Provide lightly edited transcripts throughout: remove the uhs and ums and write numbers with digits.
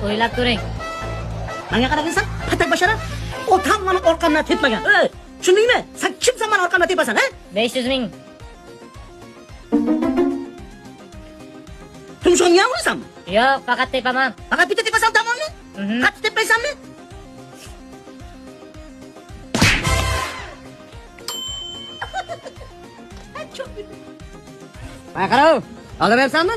O'ylab ko'ring. Menga qaragansan, patak bashara. Otam meni orqamdan tepmagan. Tushundingmi? Sen kimsan meni orqamdan tepasan, ha? 500 ming. Tumshug'ingga urasanmi? Yo'q, faqat tepaman. Faqat bitta tepasan tamommi? Qattiq tepmaysanmi? Qarov, olmayapsanmi?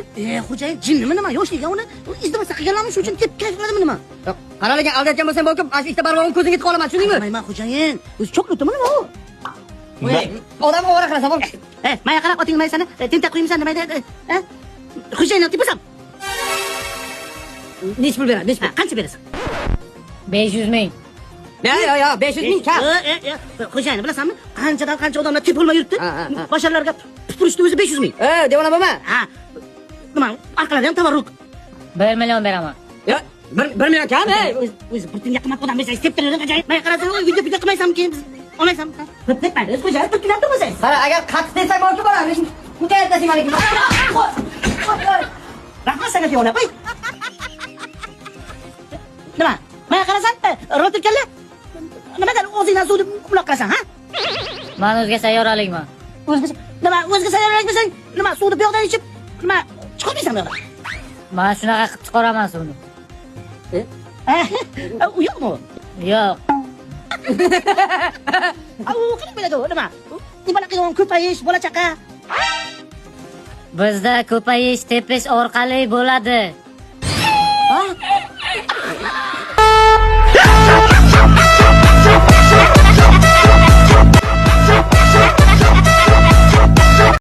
Xo'jayin, jinnimi nima? Yoshliga uni izdivojsa qilganlarmi shu uchun tepkash qiladimi nima? Yo'q, qaralagan aldayotgan bo'lsang balkim, asli ikkita barmog'im ko'zingga tiqib olaman, tushundingmi? Bilmayman xo'jayin. O'zi cho'qlutimi nima u? Odam ovora qilasan, bol. Menga qarab oting maysani, tentak qo'yimsan nima deydi? Xo'jayin tepasam. Nech pul beradi? Nech pul? Qancha berasan? 500 ming. Yo'q, 500 ming kam. Xo'jayin bilasanmi? Qanchadan qancha odamlar tepilmay yuribdi. Basharlarga purishdi o'zi 500 ming. Devona bo'lma. Ha. Nima? Orqalardan ham tabarruk. 1 million beraman. Yo'q, 1 million kam. O'zi bir kunga qimmat odam bersangiz teptiradi xo'jayin. Men qarasam, video qilmaysanmi keyin olmaysanmi? Tepmaydi. Xo'jayin bir kunga bo'lsangiz. Qara, agar qattiq desang balkim bo'ladi. Bunga aytasiz meniki. Rahmat senga devona, qo'y. Nima? Men qarasam, rot ekanlar. Nimadan o'zingdan suvni quloq qilasan, ha? Men o'zga sayyoralikman. O'zga sayyoralik bo'lsang, nima suvni bu yoqdan ichib, nima chiqarmaysan bu yoqdan? Men shunaqa qilib chiqaraman suvni. U yo'qmi? Yo'q. U qanaqa bo'ladi u? Nima? Nimalar qilgan ko'payish, bola chaqa. Bizda ko'payish, tepish orqali bo'ladi.